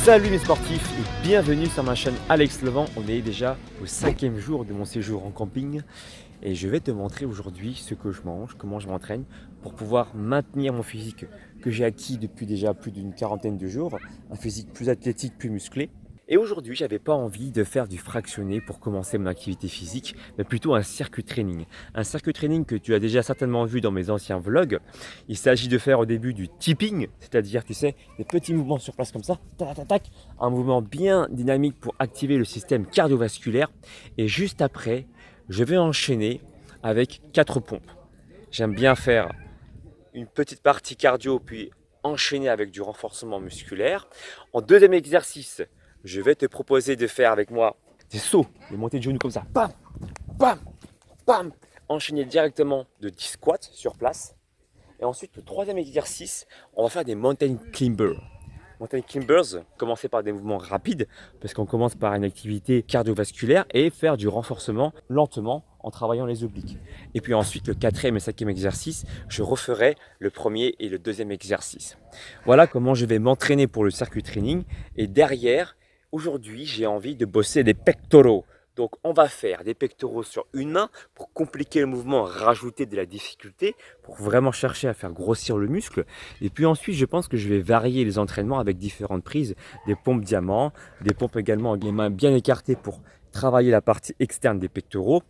Salut mes sportifs et bienvenue sur ma chaîne Alex Levent. On est déjà au 5e jour de mon séjour en camping et je vais te montrer aujourd'hui ce que je mange, comment je m'entraîne pour pouvoir maintenir mon physique que j'ai acquis depuis déjà plus d'une quarantaine de jours, un physique plus athlétique, plus musclé. Et aujourd'hui, j'avais pas envie de faire du fractionné pour commencer mon activité physique, mais plutôt un circuit training. Un circuit training que tu as déjà certainement vu dans mes anciens vlogs. Il s'agit de faire au début du tipping, c'est-à-dire, tu sais, des petits mouvements sur place comme ça, tac, tac, tac, un mouvement bien dynamique pour activer le système cardiovasculaire. Et juste après, je vais enchaîner avec 4 pompes. J'aime bien faire une petite partie cardio, puis enchaîner avec du renforcement musculaire. En deuxième exercice, je vais te proposer de faire avec moi des sauts, des montées de genoux comme ça. Bam, bam, bam. Enchaîner directement de 10 squats sur place. Et ensuite, le troisième exercice, on va faire des mountain climbers. Mountain climbers, commencer par des mouvements rapides, parce qu'on commence par une activité cardiovasculaire et faire du renforcement lentement en travaillant les obliques. Et puis ensuite, le quatrième et cinquième exercice, je referai le premier et le deuxième exercice. Voilà comment je vais m'entraîner pour le circuit training. Et derrière, aujourd'hui, j'ai envie de bosser des pectoraux. Donc on va faire des pectoraux sur une main pour compliquer le mouvement, rajouter de la difficulté, pour vraiment chercher à faire grossir le muscle. Et puis ensuite, je pense que je vais varier les entraînements avec différentes prises, des pompes diamants, des pompes également avec les mains bien écartées pour travailler la partie externe des pectoraux.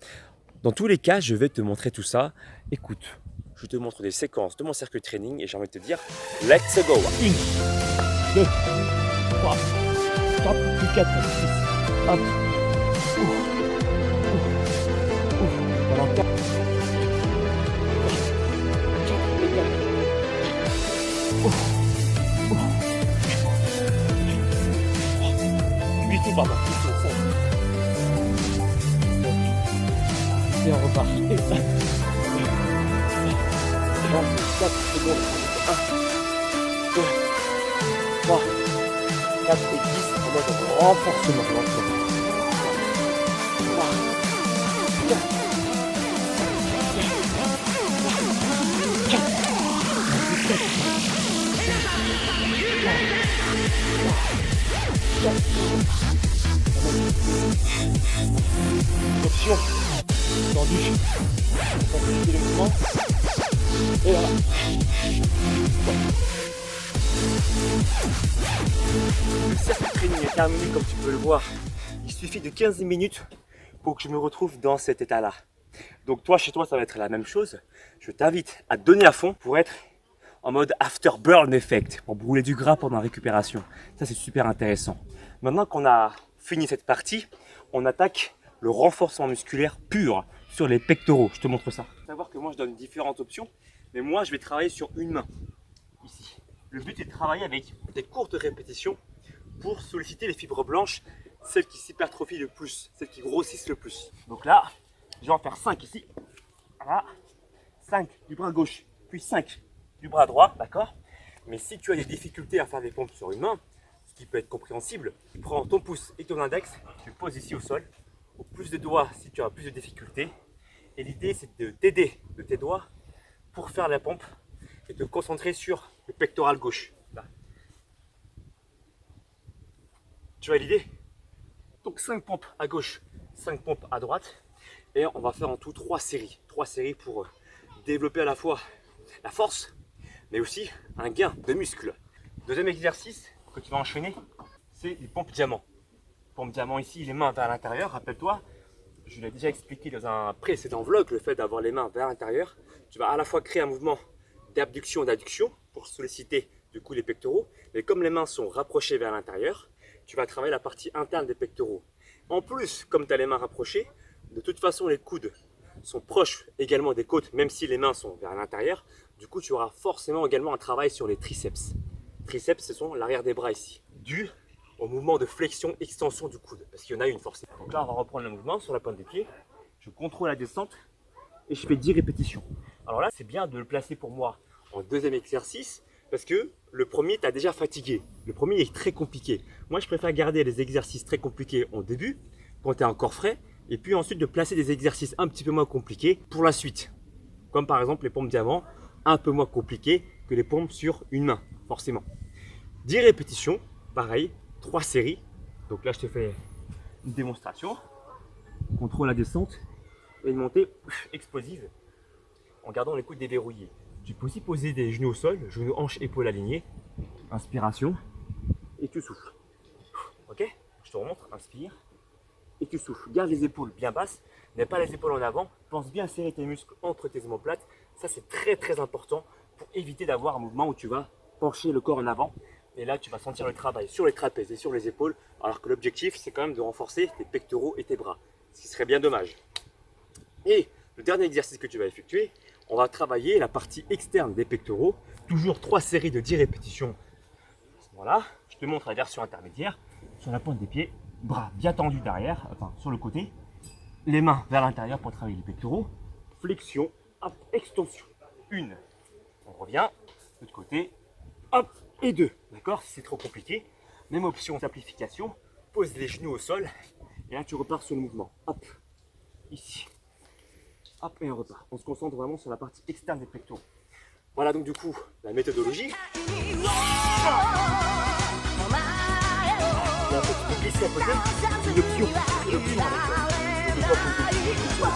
Dans tous les cas, je vais te montrer tout ça. Écoute, je te montre des séquences de mon circuit training et j'ai envie de te dire, let's go! 1, 2, 3, 4, 4, 6, hop! Et on repart. 4 secondes. 1, 2, 3, 4 et 10. En mode renforcement. 3, 4, 4. Option tendue. Faciliter le mouvement. Et voilà. Le circuit training est terminé comme tu peux le voir. Il suffit de 15 minutes pour que je me retrouve dans cet état-là. Donc toi, chez toi, ça va être la même chose. Je t'invite à te donner à fond pour être en mode afterburn effect, pour brûler du gras pendant la récupération. Ça, c'est super intéressant. Maintenant qu'on a fini cette partie, on attaque le renforcement musculaire pur sur les pectoraux. Je te montre ça. Il faut savoir que moi, je donne différentes options, mais moi, je vais travailler sur une main, ici. Le but est de travailler avec des courtes répétitions pour solliciter les fibres blanches, celles qui s'hypertrophient le plus, celles qui grossissent le plus. Donc là, je vais en faire 5 ici. Voilà. 5 du bras gauche, puis 5 du bras droit, d'accord? Mais si tu as des difficultés à faire des pompes sur une main, ce qui peut être compréhensible, tu prends ton pouce et ton index, tu le poses ici au sol, au plus de doigts si tu as plus de difficultés. Et l'idée, c'est de t'aider de tes doigts pour faire la pompe et te concentrer sur le pectoral gauche. Là. Tu vois l'idée? Donc 5 pompes à gauche, 5 pompes à droite. Et on va faire en tout 3 séries. 3 séries pour développer à la fois la force, mais aussi un gain de muscle. Deuxième exercice que tu vas enchaîner, c'est les pompes diamants. Pompe diamant ici, les mains vers l'intérieur. Rappelle-toi, je l'ai déjà expliqué dans un précédent vlog, le fait d'avoir les mains vers l'intérieur. Tu vas à la fois créer un mouvement d'abduction et d'adduction pour solliciter du coup les pectoraux. Mais comme les mains sont rapprochées vers l'intérieur, tu vas travailler la partie interne des pectoraux. En plus, comme tu as les mains rapprochées, de toute façon les coudes sont proches également des côtes, même si les mains sont vers l'intérieur. Du coup, tu auras forcément également un travail sur les triceps. Triceps, ce sont l'arrière des bras ici, dû au mouvement de flexion-extension du coude, parce qu'il y en a une forcément. Donc là, on va reprendre le mouvement sur la pointe des pieds. Je contrôle la descente et je fais 10 répétitions. Alors là, c'est bien de le placer pour moi en deuxième exercice, parce que le premier t'a déjà fatigué. Le premier est très compliqué. Moi, je préfère garder les exercices très compliqués en début, quand tu es encore frais, et puis ensuite de placer des exercices un petit peu moins compliqués pour la suite. Comme par exemple les pompes diamant, un peu moins compliquées que les pompes sur une main, forcément. 10 répétitions, pareil, 3 séries. Donc là, je te fais une démonstration. Contrôle la descente et une montée explosive en gardant les coudes déverrouillés. Tu peux aussi poser des genoux au sol, genoux, hanches, épaules alignées. Inspiration et tu souffles. Ok? Je te remontre. Inspire et tu souffles. Garde les épaules bien basses, n'aie pas les épaules en avant. Pense bien à serrer tes muscles entre tes omoplates. Ça, c'est très important pour éviter d'avoir un mouvement où tu vas pencher le corps en avant. Et là, tu vas sentir le travail sur les trapèzes et sur les épaules. Alors que l'objectif, c'est quand même de renforcer tes pectoraux et tes bras. Ce qui serait bien dommage. Et le dernier exercice que tu vas effectuer, on va travailler la partie externe des pectoraux. Toujours 3 séries de 10 répétitions. Voilà, je te montre la version intermédiaire. Sur la pointe des pieds, bras bien tendus derrière, enfin sur le côté. Les mains vers l'intérieur pour travailler les pectoraux. Flexion, hop, extension. 1. On revient, de l'autre côté, hop, et 2. D'accord? Si c'est trop compliqué, même option simplification. Pose les genoux au sol. Et là, tu repars sur le mouvement. Hop, ici. Hop, et on repart. On se concentre vraiment sur la partie externe des pectoraux. Voilà donc du coup la méthodologie. Et un peu, tu peux glisser à côté. Une option. Une option avec toi.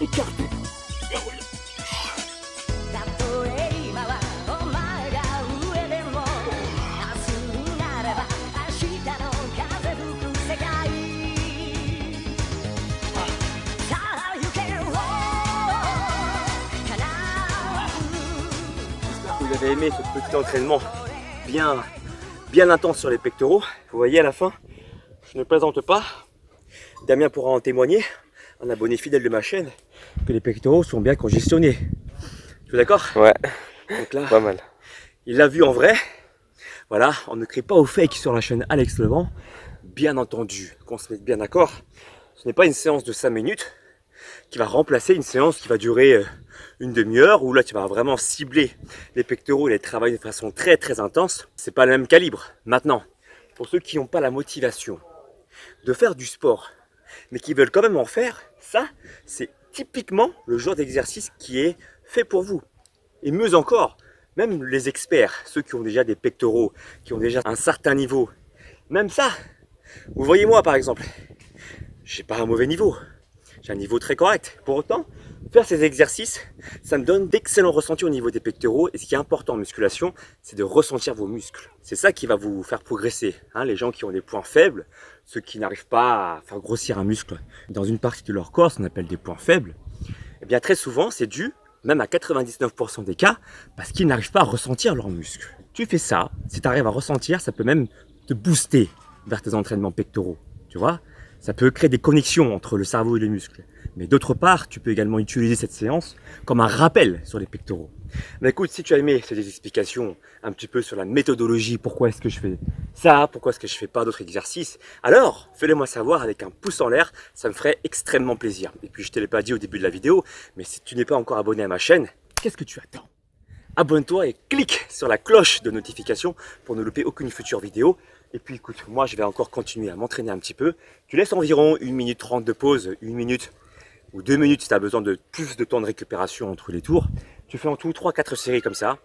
Écarté. J'espère que vous avez aimé ce petit entraînement bien intense sur les pectoraux. Vous voyez à la fin, je ne plaisante pas. Damien pourra en témoigner, un abonné fidèle de ma chaîne, que les pectoraux sont bien congestionnés. Tu es d'accord? Ouais, donc là, pas mal. Il l'a vu en vrai. Voilà, on ne crée pas au fake sur la chaîne Alex Levent. Bien entendu, qu'on se mette bien d'accord, ce n'est pas une séance de 5 minutes qui va remplacer une séance qui va durer une demi-heure, où là tu vas vraiment cibler les pectoraux et les travailler de façon très intense. C'est pas le même calibre. Maintenant, pour ceux qui n'ont pas la motivation de faire du sport, mais qui veulent quand même en faire, ça, c'est typiquement le genre d'exercice qui est fait pour vous. Et mieux encore, même les experts, ceux qui ont déjà des pectoraux, qui ont déjà un certain niveau, même ça, vous voyez moi par exemple, j'ai pas un mauvais niveau, j'ai un niveau très correct. Pour autant, faire ces exercices, ça me donne d'excellents ressentis au niveau des pectoraux. Et ce qui est important en musculation, c'est de ressentir vos muscles. C'est ça qui va vous faire progresser. Les gens qui ont des points faibles, ceux qui n'arrivent pas à faire grossir un muscle dans une partie de leur corps, on appelle des points faibles. Et bien très souvent, c'est dû, même à 99% des cas, parce qu'ils n'arrivent pas à ressentir leurs muscles. Tu fais ça, si tu arrives à ressentir, ça peut même te booster vers tes entraînements pectoraux. Tu vois ? Ça peut créer des connexions entre le cerveau et les muscles. Mais d'autre part, tu peux également utiliser cette séance comme un rappel sur les pectoraux. Mais écoute, si tu as aimé ces explications un petit peu sur la méthodologie, pourquoi est-ce que je fais ça, pourquoi est-ce que je fais pas d'autres exercices, alors fais-le moi savoir avec un pouce en l'air, ça me ferait extrêmement plaisir. Et puis je ne te l'ai pas dit au début de la vidéo, mais si tu n'es pas encore abonné à ma chaîne, qu'est-ce que tu attends ? Abonne-toi et clique sur la cloche de notification pour ne louper aucune future vidéo. Et puis écoute, moi je vais encore continuer à m'entraîner un petit peu. Tu laisses environ 1 minute 30 de pause, 1 minute ou 2 minutes si tu as besoin de plus de temps de récupération entre les tours. Tu fais en tout 3-4 séries comme ça.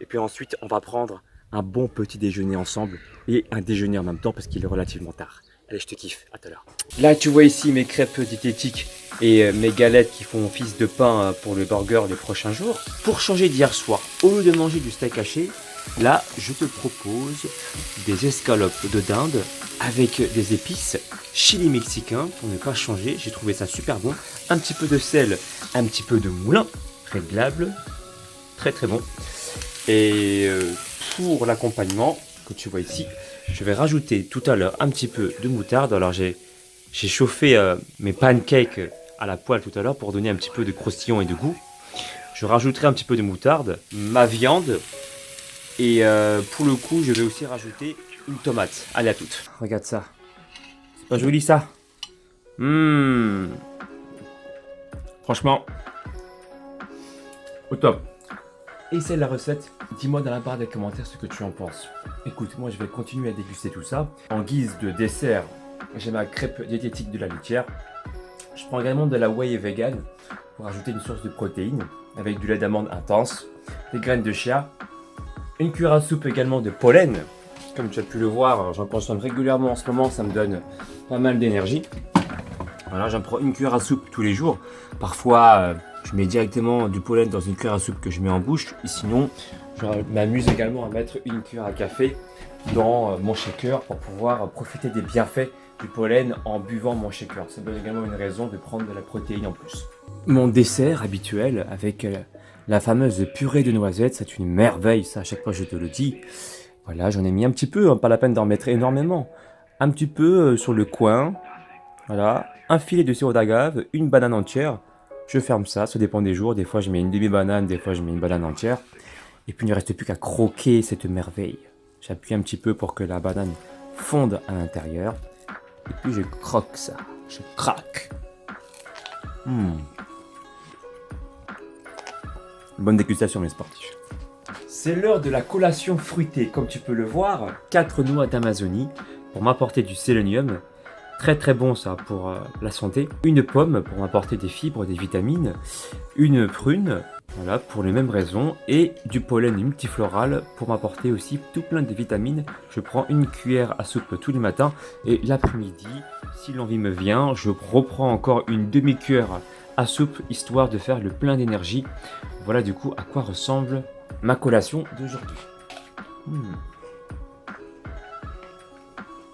Et puis ensuite, on va prendre un bon petit déjeuner ensemble et un déjeuner en même temps parce qu'il est relativement tard. Allez, je te kiffe, à tout à l'heure. Là, tu vois ici mes crêpes diététiques et mes galettes qui font office de pain pour le burger les prochains jours. Pour changer d'hier soir, au lieu de manger du steak haché, là, je te propose des escalopes de dinde avec des épices chili mexicain pour ne pas changer. J'ai trouvé ça super bon. Un petit peu de sel, un petit peu de moulin, réglable, très bon. Et pour l'accompagnement que tu vois ici, je vais rajouter tout à l'heure un petit peu de moutarde. Alors j'ai chauffé mes pancakes à la poêle tout à l'heure pour donner un petit peu de croustillant et de goût. Je rajouterai un petit peu de moutarde, ma viande et pour le coup, je vais aussi rajouter une tomate. Allez, à toutes. Regarde ça. C'est pas joli ça? Franchement, au top. Essaye la recette, dis-moi dans la barre des commentaires ce que tu en penses. Écoute, moi je vais continuer à déguster tout ça. En guise de dessert, j'ai ma crêpe diététique de la litière. Je prends également de la whey vegan pour ajouter une source de protéines avec du lait d'amande intense, des graines de chia, une cuillère à soupe également de pollen. Comme tu as pu le voir, j'en consomme régulièrement en ce moment, ça me donne pas mal d'énergie. Voilà, j'en prends une cuillère à soupe tous les jours. Parfois, je mets directement du pollen dans une cuillère à soupe que je mets en bouche. Et sinon, je m'amuse également à mettre une cuillère à café dans mon shaker pour pouvoir profiter des bienfaits du pollen en buvant mon shaker. Ça donne également une raison de prendre de la protéine en plus. Mon dessert habituel avec la fameuse purée de noisettes, c'est une merveille, ça à chaque fois je te le dis. Voilà, j'en ai mis un petit peu, hein, pas la peine d'en mettre énormément. Un petit peu sur le coin, voilà, un filet de sirop d'agave, une banane entière. Je ferme ça dépend des jours. Des fois, je mets une demi-banane, des fois, je mets une banane entière. Et puis, il ne reste plus qu'à croquer cette merveille. J'appuie un petit peu pour que la banane fonde à l'intérieur. Et puis, je croque ça. Je craque. Bonne dégustation, mes sportifs. C'est l'heure de la collation fruitée. Comme tu peux le voir, 4 noix d'Amazonie pour m'apporter du sélénium. Très très bon ça pour la santé. Une pomme pour m'apporter des fibres, des vitamines. Une prune, voilà, pour les mêmes raisons. Et du pollen multifloral pour m'apporter aussi tout plein de vitamines. Je prends une cuillère à soupe tous les matins. Et l'après-midi, si l'envie me vient, je reprends encore une demi-cuillère à soupe, histoire de faire le plein d'énergie. Voilà du coup à quoi ressemble ma collation d'aujourd'hui.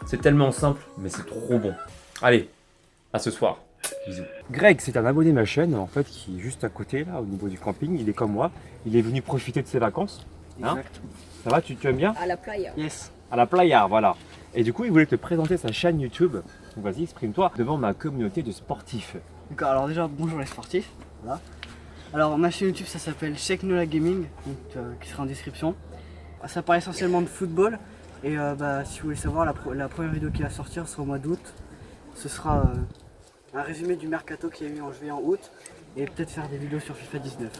C'est tellement simple, mais c'est trop bon. Allez, à ce soir. Bisous. Greg, c'est un abonné de ma chaîne, en fait, qui est juste à côté, là, au niveau du camping. Il est comme moi. Il est venu profiter de ses vacances. Hein? Exact. Ça va, tu aimes bien? À la playa. Yes. À la playa, voilà. Et du coup, il voulait te présenter sa chaîne YouTube. Donc vas-y, exprime-toi devant ma communauté de sportifs. D'accord, alors déjà, bonjour les sportifs. Voilà. Alors, ma chaîne YouTube, ça s'appelle Check Nola Gaming, donc, qui sera en description. Ça parle essentiellement de football. Et si vous voulez savoir, la première vidéo qui va sortir sera au mois d'août. Ce sera un résumé du mercato qu'il y a eu en juillet, en août. Et peut-être faire des vidéos sur FIFA 19.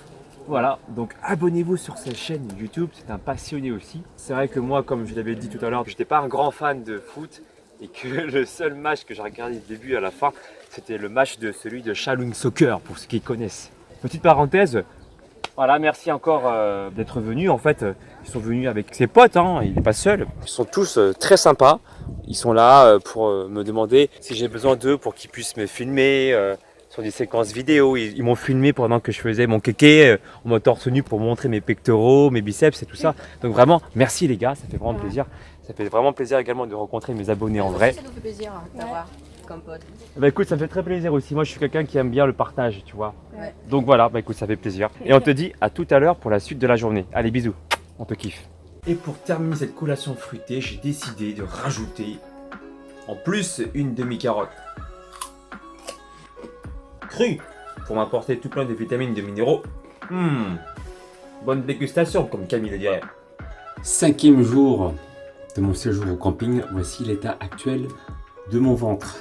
Voilà, donc abonnez-vous sur sa chaîne YouTube, c'est un passionné aussi. C'est vrai que moi, comme je l'avais dit tout à l'heure, je n'étais pas un grand fan de foot et que le seul match que j'ai regardé du début à la fin, c'était le match de celui de Shaolin Soccer, pour ceux qui connaissent. Petite parenthèse, voilà, merci encore d'être venu. En fait, ils sont venus avec ses potes, hein, il n'est pas seul. Ils sont tous très sympas. Ils sont là pour me demander si j'ai besoin d'eux pour qu'ils puissent me filmer sur des séquences vidéo. Ils m'ont filmé pendant que je faisais mon kéké en mode torse nu pour montrer mes pectoraux, mes biceps et tout ça. Donc vraiment, merci les gars, ça fait vraiment plaisir. Ça fait vraiment plaisir également de rencontrer mes abonnés en vrai. Ça nous fait plaisir d'avoir comme pote. Bah écoute, ça me fait très plaisir aussi. Moi, je suis quelqu'un qui aime bien le partage, tu vois. Ouais. Donc voilà, bah écoute, ça fait plaisir. Et on te dit à tout à l'heure pour la suite de la journée. Allez, bisous, on te kiffe. Et pour terminer cette collation fruitée, j'ai décidé de rajouter en plus une demi-carotte crue pour m'apporter tout plein de vitamines et de minéraux. Bonne dégustation, comme Camille le dirait. 5e jour de mon séjour au camping, voici l'état actuel de mon ventre.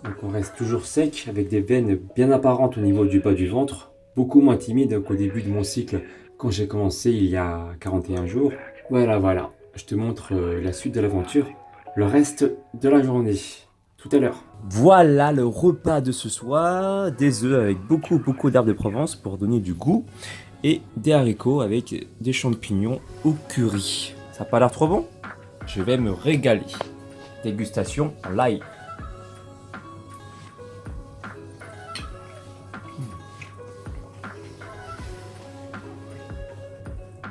Donc on reste toujours sec avec des veines bien apparentes au niveau du bas du ventre, beaucoup moins timide qu'au début de mon cycle quand j'ai commencé il y a 41 jours. Voilà, je te montre la suite de l'aventure, le reste de la journée, tout à l'heure. Voilà le repas de ce soir, des œufs avec beaucoup d'herbes de Provence pour donner du goût et des haricots avec des champignons au curry. Ça n'a pas l'air trop bon? Je vais me régaler. Dégustation en live.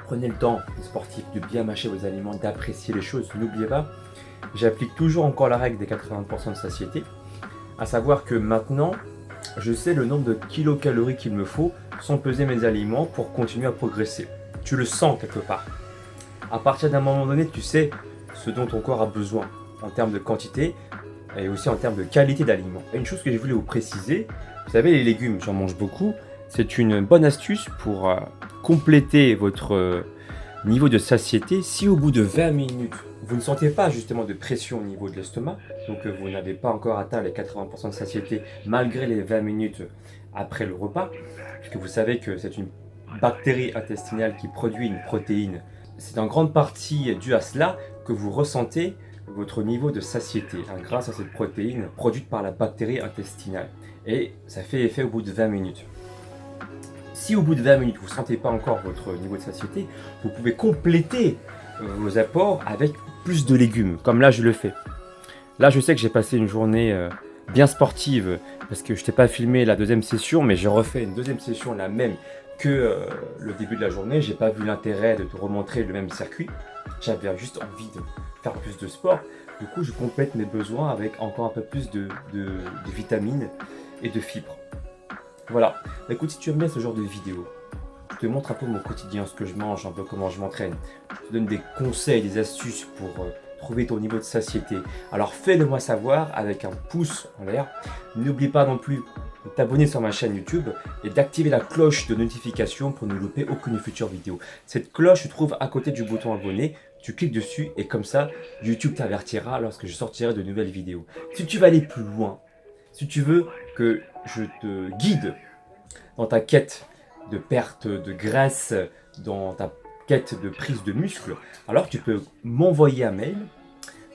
Prenez le temps, les sportifs, de bien mâcher vos aliments, d'apprécier les choses. N'oubliez pas, j'applique toujours encore la règle des 80% de satiété. À savoir que maintenant, je sais le nombre de kilocalories qu'il me faut sans peser mes aliments pour continuer à progresser. Tu le sens quelque part. À partir d'un moment donné, tu sais ce dont ton corps a besoin en termes de quantité et aussi en termes de qualité d'aliments. Et une chose que je voulais vous préciser, Vous savez, les légumes, j'en mange beaucoup. C'est une bonne astuce pour compléter votre niveau de satiété. Si au bout de 20 minutes, vous ne sentez pas justement de pression au niveau de l'estomac, donc vous n'avez pas encore atteint les 80% de satiété malgré les 20 minutes après le repas, puisque vous savez que c'est une bactérie intestinale qui produit une protéine. C'est en grande partie dû à cela que vous ressentez votre niveau de satiété, grâce à cette protéine produite par la bactérie intestinale. Et ça fait effet au bout de 20 minutes. Si au bout de 20 minutes, vous ne sentez pas encore votre niveau de satiété, vous pouvez compléter vos apports avec plus de légumes, comme là je le fais. Là je sais que j'ai passé une journée bien sportive, parce que je t'ai pas filmé la deuxième session, mais j'ai refait une deuxième session la même que le début de la journée. J'ai pas vu l'intérêt de te remontrer le même circuit. J'avais juste envie de faire plus de sport. Du coup, je complète mes besoins avec encore un peu plus de vitamines et de fibres. Voilà. Écoute, si tu aimes bien ce genre de vidéo, je te montre un peu mon quotidien, ce que je mange, un peu comment je m'entraîne. Je te donne des conseils, des astuces pour trouver ton niveau de satiété. Alors fais-le moi savoir avec un pouce en l'air. N'oublie pas non plus de t'abonner sur ma chaîne YouTube et d'activer la cloche de notification pour ne louper aucune future vidéo. Cette cloche se trouve à côté du bouton abonner. Tu cliques dessus et comme ça, YouTube t'avertira lorsque je sortirai de nouvelles vidéos. Si tu veux aller plus loin, si tu veux que je te guide dans ta quête de perte de graisse, dans ta quête de prise de muscle, alors tu peux m'envoyer un mail.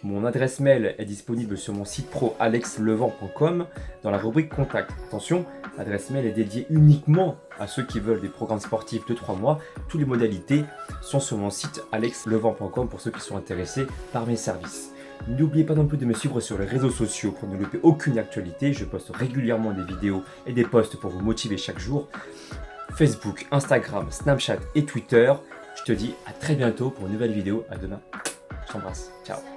Mon adresse mail est disponible sur mon site pro alexlevent.com dans la rubrique contact. Attention, l'adresse mail est dédiée uniquement à ceux qui veulent des programmes sportifs de 3 mois. Toutes les modalités sont sur mon site alexlevent.com pour ceux qui sont intéressés par mes services. N'oubliez pas non plus de me suivre sur les réseaux sociaux pour ne louper aucune actualité. Je poste régulièrement des vidéos et des posts pour vous motiver chaque jour. Facebook, Instagram, Snapchat et Twitter. Je te dis à très bientôt pour une nouvelle vidéo. À demain. Je t'embrasse. Ciao.